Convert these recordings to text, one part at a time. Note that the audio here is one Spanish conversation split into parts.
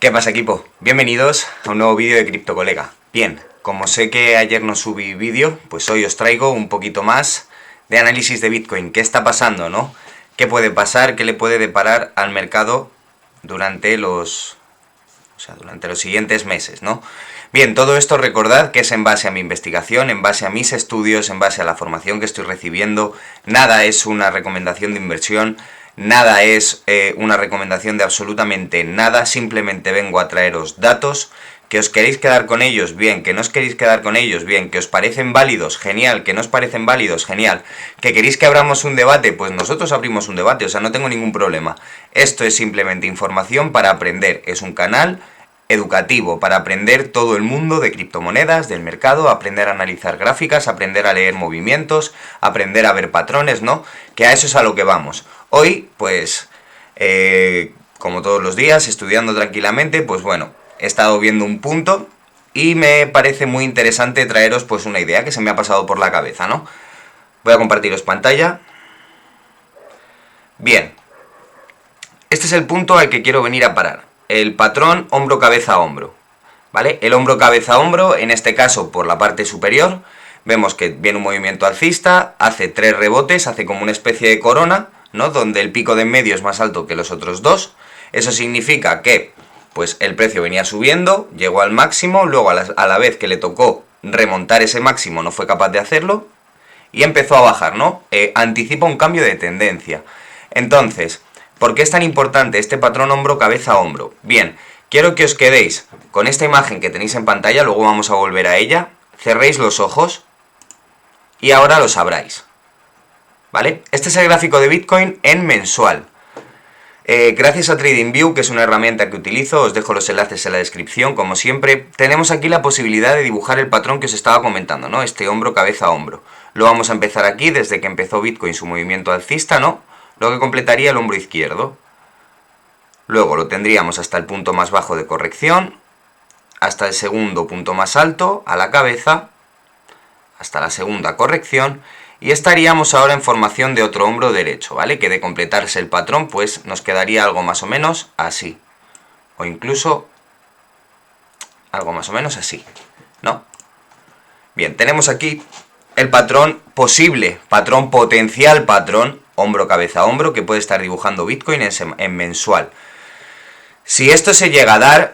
¿Qué pasa, equipo? Bienvenidos a un nuevo vídeo de CryptoColega. Bien, como sé que ayer no subí vídeo, pues hoy os traigo un poquito más de análisis de Bitcoin. ¿Qué está pasando, no? ¿Qué puede pasar? ¿Qué le puede deparar al mercado durante los siguientes meses, ¿no? Bien, todo esto recordad que es en base a mi investigación, en base a mis estudios, en base a la formación que estoy recibiendo. Nada es una recomendación de inversión, nada es una recomendación de absolutamente nada, simplemente vengo a traeros datos. Que os queréis quedar con ellos, bien, que no os queréis quedar con ellos, bien, que os parecen válidos, genial, que no os parecen válidos, genial, que queréis que abramos un debate, pues nosotros abrimos un debate, o sea, no tengo ningún problema. Esto es simplemente información para aprender, es un canal educativo para aprender todo el mundo de criptomonedas, del mercado, aprender a analizar gráficas, aprender a leer movimientos, aprender a ver patrones, ¿no? Que a eso es a lo que vamos. Hoy, pues, como todos los días, estudiando tranquilamente, pues bueno, he estado viendo un punto y me parece muy interesante traeros pues una idea que se me ha pasado por la cabeza, ¿no? Voy a compartiros pantalla. Bien, este es el punto al que quiero venir a parar. El patrón hombro-cabeza-hombro, ¿vale? El hombro-cabeza-hombro, en este caso por la parte superior, vemos que viene un movimiento alcista, hace 3 rebotes, hace como una especie de corona, ¿no? Donde el pico de en medio es más alto que los otros dos. Eso significa que pues el precio venía subiendo, llegó al máximo, luego a la vez que le tocó remontar ese máximo no fue capaz de hacerlo y empezó a bajar, ¿no? Anticipa un cambio de tendencia. Entonces, ¿por qué es tan importante este patrón hombro-cabeza-hombro? Bien, quiero que os quedéis con esta imagen que tenéis en pantalla, luego vamos a volver a ella, cerréis los ojos y ahora lo sabráis, ¿vale? Este es el gráfico de Bitcoin en mensual. Gracias a TradingView, que es una herramienta que utilizo, os dejo los enlaces en la descripción, como siempre, tenemos aquí la posibilidad de dibujar el patrón que os estaba comentando, ¿no? Este hombro, cabeza, hombro. Lo vamos a empezar aquí, desde que empezó Bitcoin su movimiento alcista, ¿no? Lo que completaría el hombro izquierdo. Luego lo tendríamos hasta el punto más bajo de corrección, hasta el segundo punto más alto, a la cabeza, hasta la segunda corrección, y estaríamos ahora en formación de otro hombro derecho, ¿vale? Que de completarse el patrón, pues nos quedaría algo más o menos así. O incluso algo más o menos así, ¿no? Bien, tenemos aquí el patrón posible, patrón potencial, patrón hombro, cabeza, hombro, que puede estar dibujando Bitcoin en mensual. Si esto se llega a dar,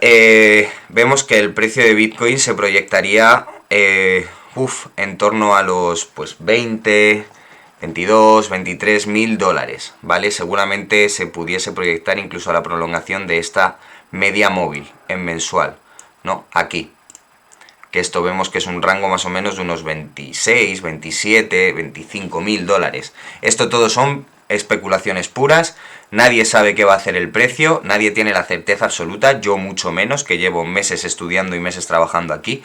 vemos que el precio de Bitcoin se proyectaría en torno a los pues 20, 22, 23 mil dólares, ¿vale? Seguramente se pudiese proyectar incluso a la prolongación de esta media móvil en mensual, ¿no? Aquí, que esto vemos que es un rango más o menos de unos 26, 27, 25 mil dólares. Esto todo son especulaciones puras, nadie sabe qué va a hacer el precio, nadie tiene la certeza absoluta, yo mucho menos, que llevo meses estudiando y meses trabajando aquí,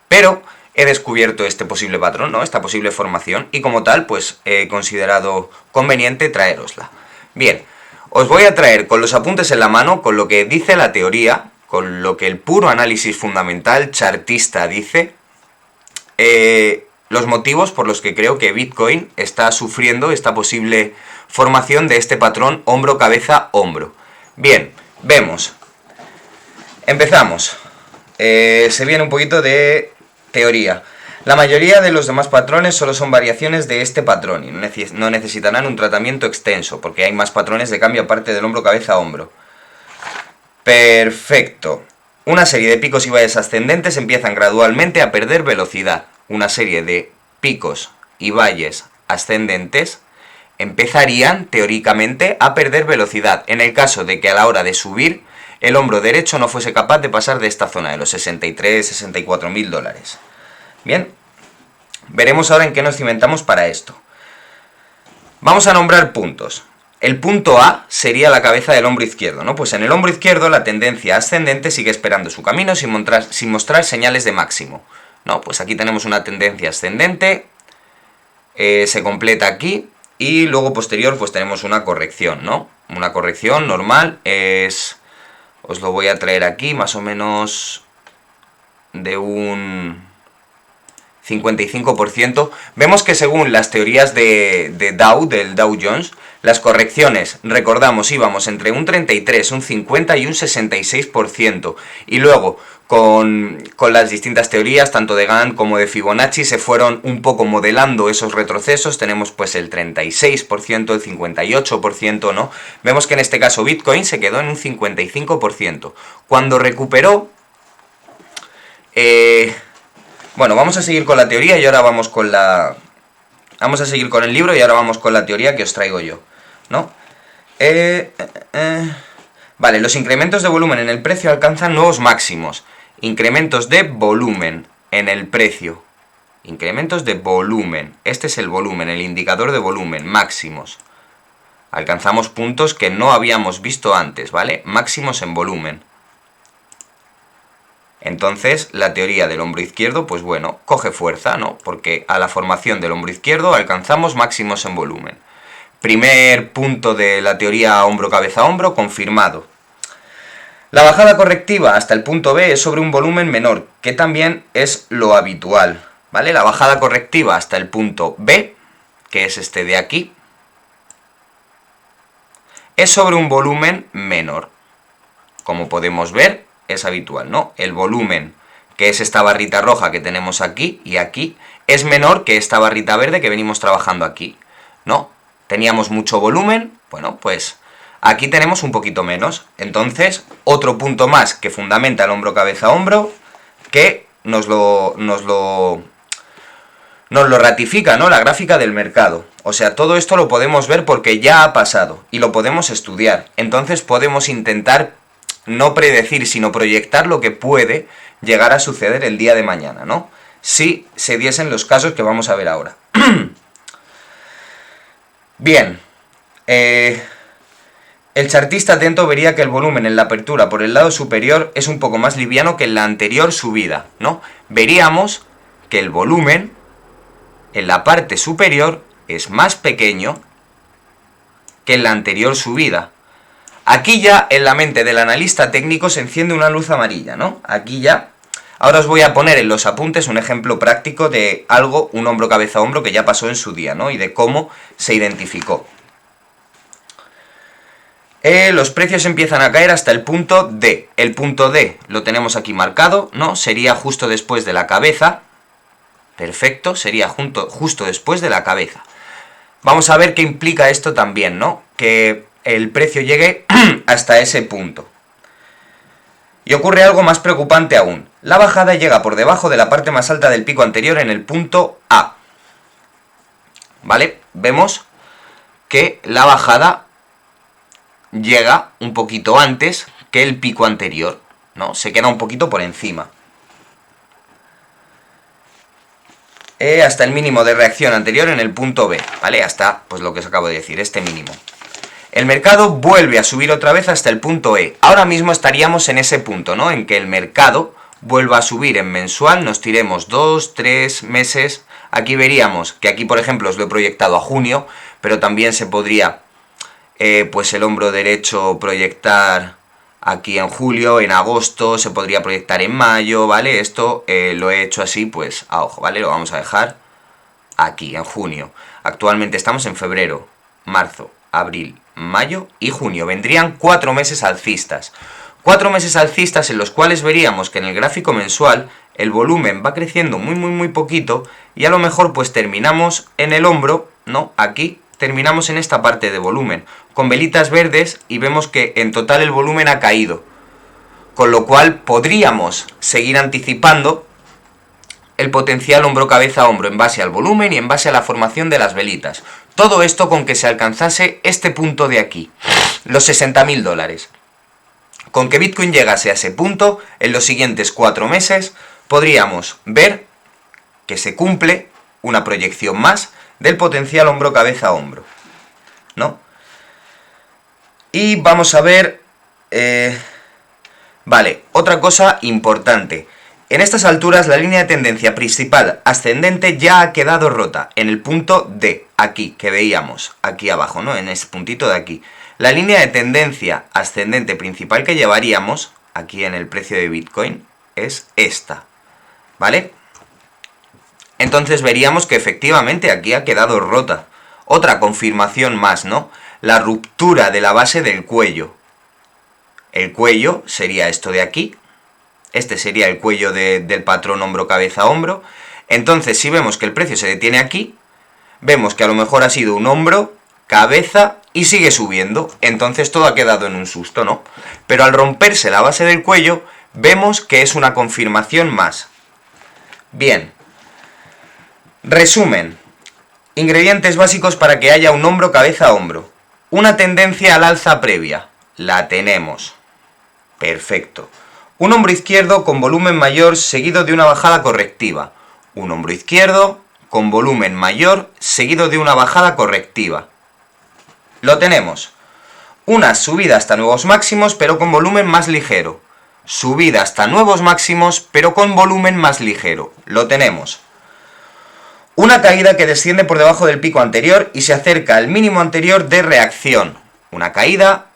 pero he descubierto este posible patrón, ¿no? Esta posible formación, y como tal, pues he considerado conveniente traerosla. Bien, os voy a traer con los apuntes en la mano, con lo que dice la teoría, con lo que el puro análisis fundamental chartista dice, los motivos por los que creo que Bitcoin está sufriendo esta posible formación de este patrón hombro, cabeza, hombro. Bien, vemos. Empezamos. Se viene un poquito de teoría. La mayoría de los demás patrones solo son variaciones de este patrón y no necesitarán un tratamiento extenso, porque hay más patrones de cambio aparte del hombro, cabeza, hombro. Perfecto. Una serie de picos y valles ascendentes empiezan gradualmente a perder velocidad. Una serie de picos y valles ascendentes empezarían, teóricamente, a perder velocidad, en el caso de que a la hora de subir, el hombro derecho no fuese capaz de pasar de esta zona de los 63, 64 mil dólares. Bien, veremos ahora en qué nos cimentamos para esto. Vamos a nombrar puntos. El punto A sería la cabeza del hombro izquierdo, ¿no? Pues en el hombro izquierdo la tendencia ascendente sigue esperando su camino sin mostrar señales de máximo, ¿no? Pues aquí tenemos una tendencia ascendente, se completa aquí, y luego posterior pues tenemos una corrección, ¿no? Una corrección normal es... Os lo voy a traer aquí, más o menos de un 55%. Vemos que según las teorías de Dow, del Dow Jones, las correcciones, recordamos, íbamos entre un 33, un 50 y un 66%. Y luego, con las distintas teorías, tanto de Gann como de Fibonacci, se fueron un poco modelando esos retrocesos. Tenemos pues el 36%, el 58%, ¿no? Vemos que en este caso Bitcoin se quedó en un 55%. Cuando recuperó... bueno, vamos a seguir con la teoría y ahora vamos con la... Vamos a seguir con el libro y ahora vamos con la teoría que os traigo yo, ¿no? Vale, los incrementos de volumen en el precio alcanzan nuevos máximos. Incrementos de volumen en el precio. Incrementos de volumen. Este es el volumen, el indicador de volumen, máximos. Alcanzamos puntos que no habíamos visto antes, ¿vale? Máximos en volumen. Entonces, la teoría del hombro izquierdo, pues bueno, coge fuerza, ¿no? Porque a la formación del hombro izquierdo alcanzamos máximos en volumen. Primer punto de la teoría hombro-cabeza-hombro, confirmado. La bajada correctiva hasta el punto B es sobre un volumen menor, que también es lo habitual, ¿vale? La bajada correctiva hasta el punto B, que es este de aquí, es sobre un volumen menor. Como podemos ver, es habitual, ¿no? El volumen, que es esta barrita roja que tenemos aquí y aquí, es menor que esta barrita verde que venimos trabajando aquí, ¿no? Teníamos mucho volumen, bueno, pues aquí tenemos un poquito menos. Entonces, otro punto más que fundamenta el hombro-cabeza-hombro, que nos lo ratifica, ¿no? La gráfica del mercado. O sea, todo esto lo podemos ver porque ya ha pasado y lo podemos estudiar. Entonces podemos intentar no predecir, sino proyectar lo que puede llegar a suceder el día de mañana, ¿no? Si se diesen los casos que vamos a ver ahora. Bien. El chartista atento vería que el volumen en la apertura por el lado superior es un poco más liviano que en la anterior subida, ¿no? Veríamos que el volumen en la parte superior es más pequeño que en la anterior subida. Aquí ya en la mente del analista técnico se enciende una luz amarilla, ¿no? Aquí ya. Ahora os voy a poner en los apuntes un ejemplo práctico de algo, un hombro-cabeza-hombro que ya pasó en su día, ¿no? Y de cómo se identificó. Los precios empiezan a caer hasta el punto D. El punto D lo tenemos aquí marcado, ¿no? Sería justo después de la cabeza. Perfecto, sería justo después de la cabeza. Vamos a ver qué implica esto también, ¿no? Que el precio llegue hasta ese punto. Y ocurre algo más preocupante aún. La bajada llega por debajo de la parte más alta del pico anterior en el punto A. ¿Vale? Vemos que la bajada llega un poquito antes que el pico anterior, ¿no? Se queda un poquito por encima. Hasta el mínimo de reacción anterior en el punto B, ¿vale? Hasta, pues lo que os acabo de decir, este mínimo. El mercado vuelve a subir otra vez hasta el punto E. Ahora mismo estaríamos en ese punto, ¿no? En que el mercado vuelva a subir en mensual, nos tiremos 2, 3 meses. Aquí veríamos que aquí, por ejemplo, os lo he proyectado a junio, pero también se podría, pues el hombro derecho proyectar aquí en julio, en agosto, se podría proyectar en mayo, ¿vale? Esto lo he hecho así, pues a ojo, ¿vale? Lo vamos a dejar aquí, en junio. Actualmente estamos en febrero, marzo, abril, mayo y junio. Vendrían 4 meses alcistas. 4 meses alcistas en los cuales veríamos que en el gráfico mensual el volumen va creciendo muy poquito y a lo mejor pues terminamos en el hombro, ¿no? Aquí terminamos en esta parte de volumen, con velitas verdes y vemos que en total el volumen ha caído. Con lo cual podríamos seguir anticipando el potencial hombro-cabeza-hombro en base al volumen y en base a la formación de las velitas. Todo esto con que se alcanzase este punto de aquí, los $60.000. Con que Bitcoin llegase a ese punto, en los siguientes 4 meses, podríamos ver que se cumple una proyección más del potencial hombro-cabeza-hombro, ¿no? Y vamos a ver... vale, otra cosa importante. En estas alturas la línea de tendencia principal ascendente ya ha quedado rota en el punto D, aquí, que veíamos, aquí abajo, ¿no? En ese puntito de aquí. La línea de tendencia ascendente principal que llevaríamos, aquí en el precio de Bitcoin, es esta, ¿vale? Entonces veríamos que efectivamente aquí ha quedado rota. Otra confirmación más, ¿no? La ruptura de la base del cuello. El cuello sería esto de aquí. Este sería el cuello del patrón hombro, cabeza, hombro. Entonces, si vemos que el precio se detiene aquí, vemos que a lo mejor ha sido un hombro, cabeza y sigue subiendo. Entonces todo ha quedado en un susto, ¿no? Pero al romperse la base del cuello, vemos que es una confirmación más. Bien. Resumen. Ingredientes básicos para que haya un hombro, cabeza, hombro. Una tendencia al alza previa. La tenemos. Perfecto. Un hombro izquierdo con volumen mayor seguido de una bajada correctiva. Un hombro izquierdo con volumen mayor seguido de una bajada correctiva. Lo tenemos. Una subida hasta nuevos máximos pero con volumen más ligero. Subida hasta nuevos máximos pero con volumen más ligero. Lo tenemos. Una caída que desciende por debajo del pico anterior y se acerca al mínimo anterior de reacción. Una caída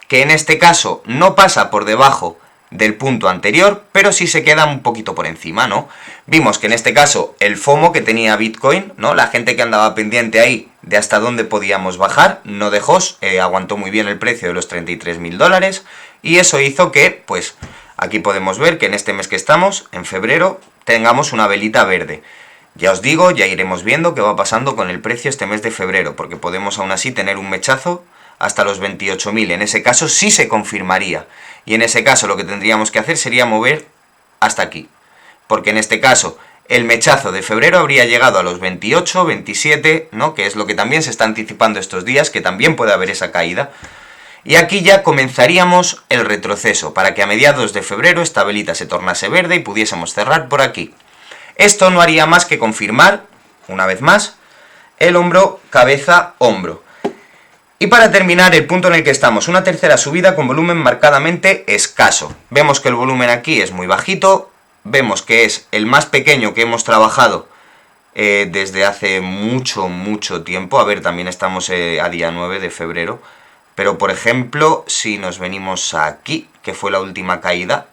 que en este caso no pasa por debajo del punto anterior, pero sí se queda un poquito por encima, ¿no? Vimos que en este caso el FOMO que tenía Bitcoin, ¿no? La gente que andaba pendiente ahí de hasta dónde podíamos bajar, no dejó, aguantó muy bien el precio de los $33.000 y eso hizo que, pues, aquí podemos ver que en este mes que estamos, en febrero, tengamos una velita verde. Ya os digo, ya iremos viendo qué va pasando con el precio este mes de febrero, porque podemos aún así tener un mechazo hasta los 28.000. En ese caso sí se confirmaría. Y en ese caso lo que tendríamos que hacer sería mover hasta aquí. Porque en este caso el mechazo de febrero habría llegado a los 28, 27, ¿no? Que es lo que también se está anticipando estos días, que también puede haber esa caída. Y aquí ya comenzaríamos el retroceso, para que a mediados de febrero esta velita se tornase verde y pudiésemos cerrar por aquí. Esto no haría más que confirmar, una vez más, el hombro, cabeza, hombro. Y para terminar, el punto en el que estamos, una tercera subida con volumen marcadamente escaso. Vemos que el volumen aquí es muy bajito, vemos que es el más pequeño que hemos trabajado desde hace mucho tiempo. A ver, también estamos a día 9 de febrero. Pero, por ejemplo, si nos venimos aquí, que fue la última caída,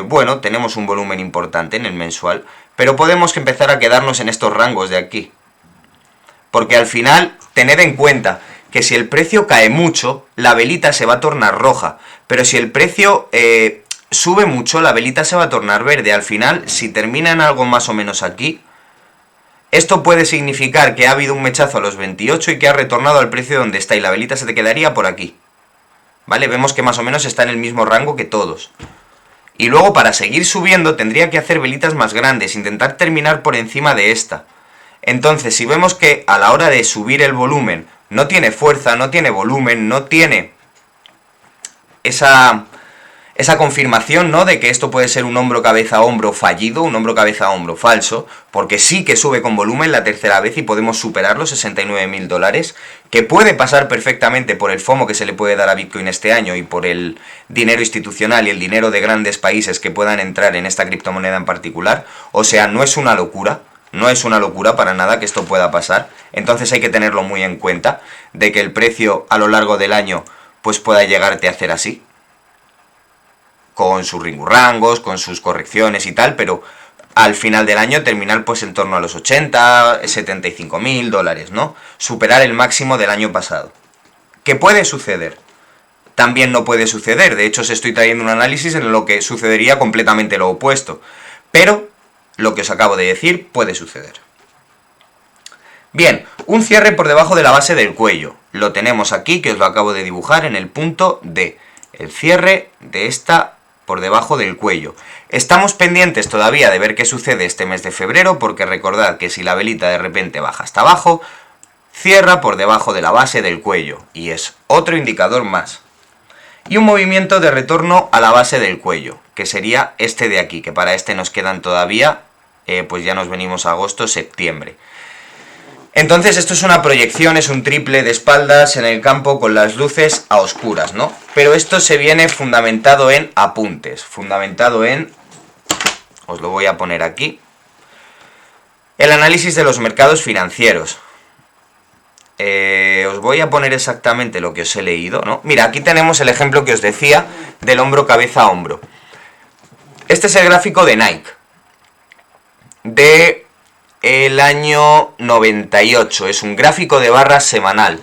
bueno, tenemos un volumen importante en el mensual, pero podemos empezar a quedarnos en estos rangos de aquí. Porque al final, tened en cuenta que si el precio cae mucho, la velita se va a tornar roja. Pero si el precio sube mucho, la velita se va a tornar verde. Al final, si termina en algo más o menos aquí, esto puede significar que ha habido un mechazo a los 28 y que ha retornado al precio donde está. Y la velita se te quedaría por aquí. ¿Vale? Vemos que más o menos está en el mismo rango que todos. Y luego para seguir subiendo tendría que hacer velitas más grandes, intentar terminar por encima de esta. Entonces, si vemos que a la hora de subir el volumen no tiene fuerza, no tiene volumen, no tiene esa confirmación, ¿no?, de que esto puede ser un hombro, cabeza, hombro fallido, un hombro, cabeza, hombro falso, porque sí que sube con volumen la tercera vez y podemos superar los $69.000, que puede pasar perfectamente por el FOMO que se le puede dar a Bitcoin este año y por el dinero institucional y el dinero de grandes países que puedan entrar en esta criptomoneda en particular. O sea, no es una locura. No es una locura para nada que esto pueda pasar. Entonces hay que tenerlo muy en cuenta, de que el precio a lo largo del año pues pueda llegarte a hacer así, con sus ringurrangos, con sus correcciones y tal, pero al final del año terminar pues en torno a los 80, $75.000, ¿no? Superar el máximo del año pasado. ¿Qué puede suceder? También no puede suceder. De hecho, os estoy trayendo un análisis en lo que sucedería completamente lo opuesto. Pero lo que os acabo de decir puede suceder. Bien, un cierre por debajo de la base del cuello. Lo tenemos aquí, que os lo acabo de dibujar en el punto D. El cierre de esta por debajo del cuello. Estamos pendientes todavía de ver qué sucede este mes de febrero, porque recordad que si la velita de repente baja hasta abajo, cierra por debajo de la base del cuello. Y es otro indicador más. Y un movimiento de retorno a la base del cuello, que sería este de aquí, que para este nos quedan todavía, pues ya nos venimos a agosto, septiembre. Entonces esto es una proyección, es un triple de espaldas en el campo con las luces a oscuras, ¿no? Pero esto se viene fundamentado en apuntes, fundamentado en, os lo voy a poner aquí, el análisis de los mercados financieros. Os voy a poner exactamente lo que os he leído, ¿no? Mira, aquí tenemos el ejemplo que os decía del hombro, cabeza, hombro. Este es el gráfico de Nike. de el año 98. Es un gráfico de barras semanal.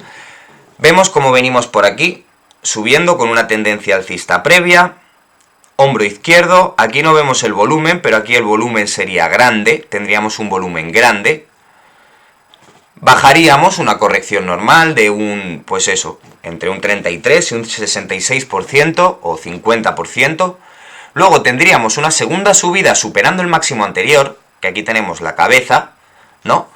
Vemos cómo venimos por aquí, subiendo con una tendencia alcista previa. Hombro izquierdo, aquí no vemos el volumen, pero aquí el volumen sería grande, tendríamos un volumen grande. Bajaríamos una corrección normal de un, pues eso, entre un 33 y un 66% o 50%. Luego tendríamos una segunda subida superando el máximo anterior, que aquí tenemos la cabeza, ¿no?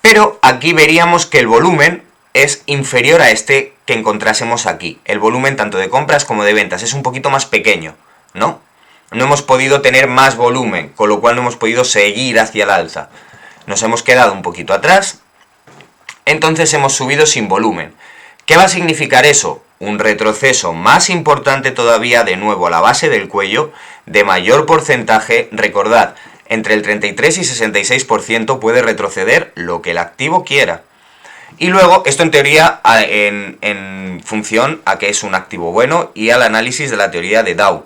Pero aquí veríamos que el volumen es inferior a este que encontrásemos aquí. El volumen tanto de compras como de ventas es un poquito más pequeño, ¿no? No hemos podido tener más volumen, con lo cual no hemos podido seguir hacia el alza. Nos hemos quedado un poquito atrás. Entonces hemos subido sin volumen. ¿Qué va a significar eso? Un retroceso más importante todavía de nuevo a la base del cuello, de mayor porcentaje. Recordad, entre el 33 y 66% puede retroceder lo que el activo quiera. Y luego, esto en teoría en función a que es un activo bueno y al análisis de la teoría de Dow.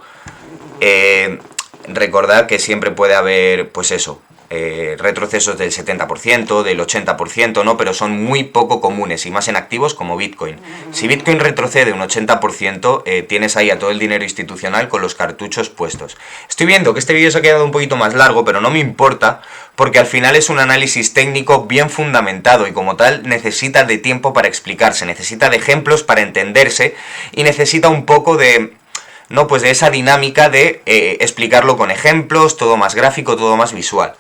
Recordad que siempre puede haber, pues eso, retrocesos del 70%, del 80%, ¿no? Pero son muy poco comunes, y más en activos como Bitcoin. Si Bitcoin retrocede un 80%, tienes ahí a todo el dinero institucional con los cartuchos puestos. Estoy viendo que este vídeo se ha quedado un poquito más largo, pero no me importa, porque al final es un análisis técnico bien fundamentado, y como tal necesita de tiempo para explicarse, necesita de ejemplos para entenderse, y necesita un poco de... no, pues de esa dinámica de explicarlo con ejemplos, todo más gráfico, todo más visual.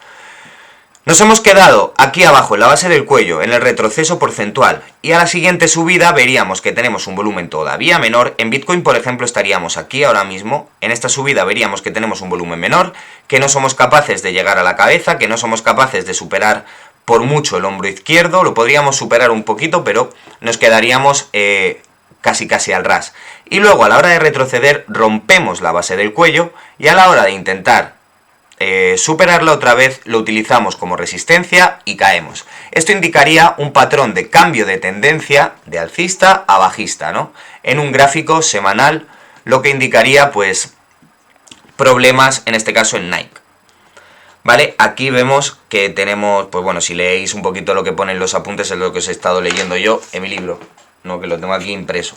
Nos hemos quedado aquí abajo en la base del cuello, en el retroceso porcentual, y a la siguiente subida veríamos que tenemos un volumen todavía menor. En Bitcoin, por ejemplo, estaríamos aquí ahora mismo. En esta subida veríamos que tenemos un volumen menor, que no somos capaces de llegar a la cabeza, que no somos capaces de superar por mucho el hombro izquierdo. Lo podríamos superar un poquito, pero nos quedaríamos casi al ras. Y luego a la hora de retroceder rompemos la base del cuello, y a la hora de intentar superarla otra vez lo utilizamos como resistencia y caemos. Esto indicaría un patrón de cambio de tendencia de alcista a bajista, ¿no? En un gráfico semanal, lo que indicaría pues problemas, en este caso en Nike. ¿Vale? Aquí vemos que tenemos, pues bueno, si leéis un poquito lo que ponen los apuntes, es lo que os he estado leyendo yo en mi libro, no, que lo tengo aquí impreso.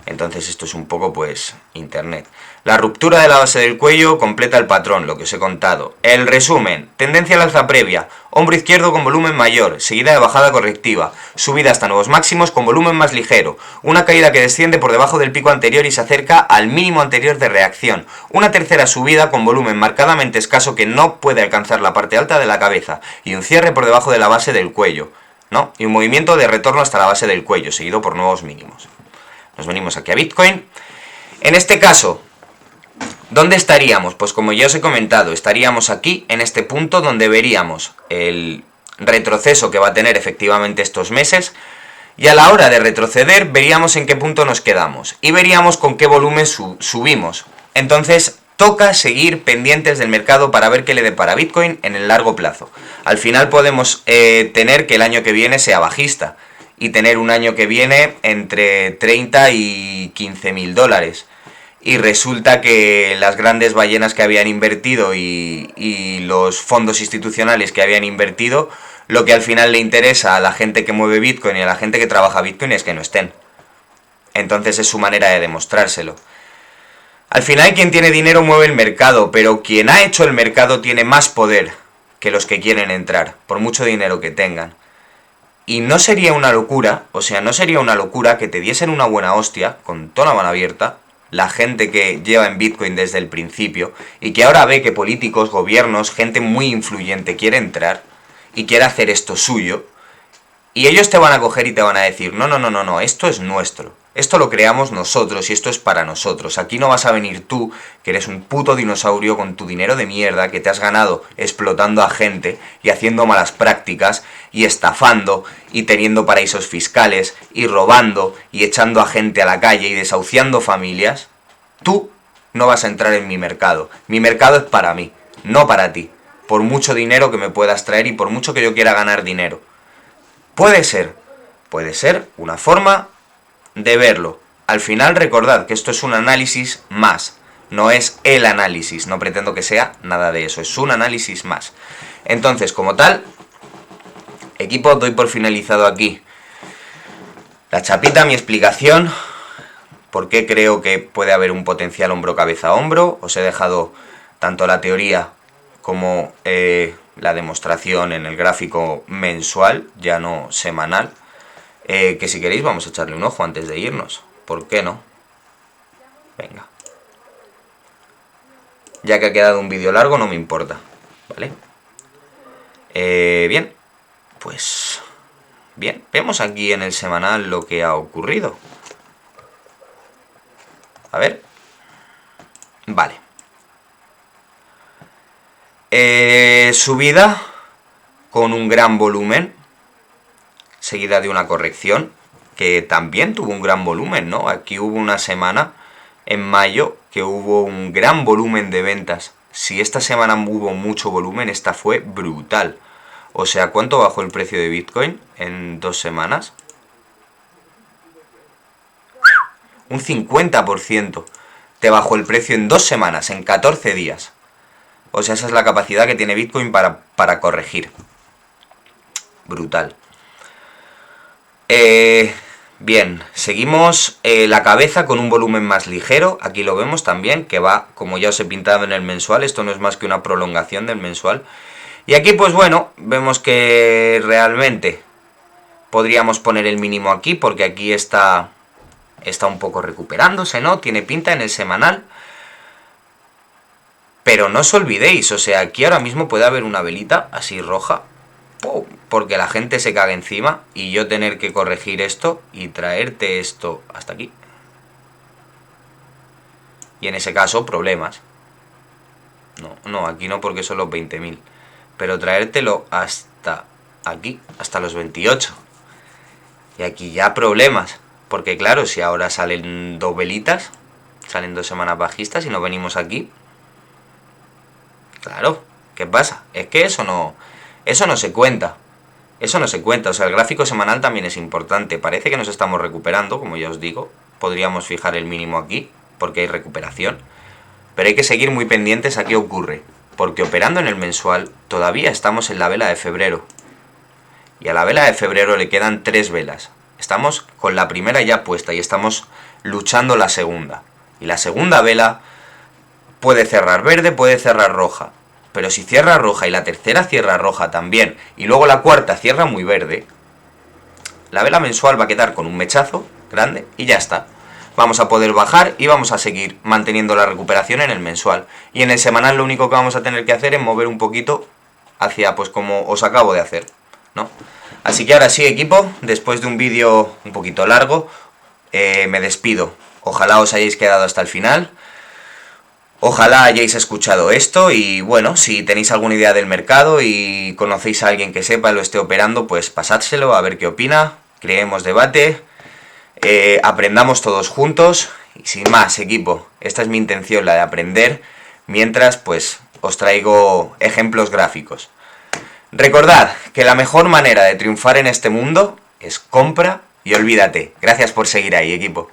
Entonces esto es un poco, pues, internet. La ruptura de la base del cuello completa el patrón, lo que os he contado. El resumen: tendencia al alza previa, hombro izquierdo con volumen mayor, seguida de bajada correctiva, subida hasta nuevos máximos con volumen más ligero, una caída que desciende por debajo del pico anterior y se acerca al mínimo anterior de reacción, una tercera subida con volumen marcadamente escaso que no puede alcanzar la parte alta de la cabeza, y un cierre por debajo de la base del cuello, ¿no? Y un movimiento de retorno hasta la base del cuello, seguido por nuevos mínimos. Nos venimos aquí a Bitcoin. En este caso, ¿dónde estaríamos? Pues como ya os he comentado, estaríamos aquí en este punto donde veríamos el retroceso que va a tener efectivamente estos meses, y a la hora de retroceder veríamos en qué punto nos quedamos y veríamos con qué volumen subimos. Entonces toca seguir pendientes del mercado para ver qué le depara Bitcoin en el largo plazo. Al final podemos tener que el año que viene sea bajista y tener un año que viene entre 30 y 15.000 dólares. Y resulta que las grandes ballenas que habían invertido y los fondos institucionales que habían invertido, lo que al final le interesa a la gente que mueve Bitcoin y a la gente que trabaja Bitcoin es que no estén. Entonces es su manera de demostrárselo. Al final quien tiene dinero mueve el mercado, pero quien ha hecho el mercado tiene más poder que los que quieren entrar, por mucho dinero que tengan. Y no sería una locura, no sería una locura que te diesen una buena hostia, con toda la mano abierta, la gente que lleva en Bitcoin desde el principio, y que ahora ve que políticos, gobiernos, gente muy influyente quiere entrar, y quiere hacer esto suyo, y ellos te van a coger y te van a decir, no, esto es nuestro, esto lo creamos nosotros y esto es para nosotros. Aquí no vas a venir tú, que eres un puto dinosaurio con tu dinero de mierda que te has ganado explotando a gente y haciendo malas prácticas y estafando y teniendo paraísos fiscales y robando y echando a gente a la calle y desahuciando familias. Tú no vas a entrar en mi mercado. Mi mercado es para mí, no para ti. Por mucho dinero que me puedas traer y por mucho que yo quiera ganar dinero. Puede ser una forma de verlo. Al final recordad que esto es un análisis más, no es el análisis, no pretendo que sea nada de eso, es un análisis más. Entonces, como tal, equipo, doy por finalizado aquí la chapita, mi explicación, por qué creo que puede haber un potencial hombro-cabeza-hombro. Os he dejado tanto la teoría como la demostración en el gráfico mensual, ya no semanal, que si queréis vamos a echarle un ojo antes de irnos. ¿Por qué no? Venga. Ya que ha quedado un vídeo largo, no me importa, ¿vale? Bien, pues... Bien, vemos aquí en el semanal lo que ha ocurrido. A ver. Vale. Subida con un gran volumen, seguida de una corrección, que también tuvo un gran volumen, ¿no? Aquí hubo una semana, en mayo, que hubo un gran volumen de ventas. Si esta semana hubo mucho volumen, esta fue brutal. O sea, ¿cuánto bajó el precio de Bitcoin en 2 semanas? Un 50% te bajó el precio en 2 semanas, en 14 días. O sea, esa es la capacidad que tiene Bitcoin para corregir. Brutal. Bien, seguimos la cabeza con un volumen más ligero. Aquí lo vemos también, que va, como ya os he pintado en el mensual. Esto no es más que una prolongación del mensual. Y aquí, pues bueno, vemos que realmente podríamos poner el mínimo aquí, porque aquí está un poco recuperándose, ¿no? Tiene pinta en el semanal. Pero no os olvidéis, o sea, aquí ahora mismo puede haber una velita así roja, ¡pum!, porque la gente se caga encima y yo tener que corregir esto y traerte esto hasta aquí. Y en ese caso, problemas. No, aquí no, porque son los 20.000. Pero traértelo hasta aquí, hasta los 28. Y aquí ya problemas. Porque claro, si ahora salen 2 velitas, salen 2 semanas bajistas y nos venimos aquí. Claro, ¿qué pasa? Es que eso no se cuenta. Eso no se cuenta. O sea, el gráfico semanal también es importante. Parece que nos estamos recuperando, como ya os digo. Podríamos fijar el mínimo aquí, porque hay recuperación. Pero hay que seguir muy pendientes a qué ocurre. Porque operando en el mensual, todavía estamos en la vela de febrero. Y a la vela de febrero le quedan 3 velas. Estamos con la primera ya puesta y estamos luchando la segunda. Y la segunda vela puede cerrar verde, puede cerrar roja. Pero si cierra roja y la tercera cierra roja también, y luego la cuarta cierra muy verde, la vela mensual va a quedar con un mechazo grande y ya está. Vamos a poder bajar y vamos a seguir manteniendo la recuperación en el mensual. Y en el semanal lo único que vamos a tener que hacer es mover un poquito hacia, pues como os acabo de hacer, ¿no? Así que ahora sí, equipo, después de un vídeo un poquito largo, me despido. Ojalá os hayáis quedado hasta el final. Ojalá hayáis escuchado esto y bueno, si tenéis alguna idea del mercado y conocéis a alguien que sepa y lo esté operando, pues pasádselo a ver qué opina, creemos debate, aprendamos todos juntos y sin más, equipo, esta es mi intención, la de aprender, mientras pues os traigo ejemplos gráficos. Recordad que la mejor manera de triunfar en este mundo es compra y olvídate. Gracias por seguir ahí, equipo.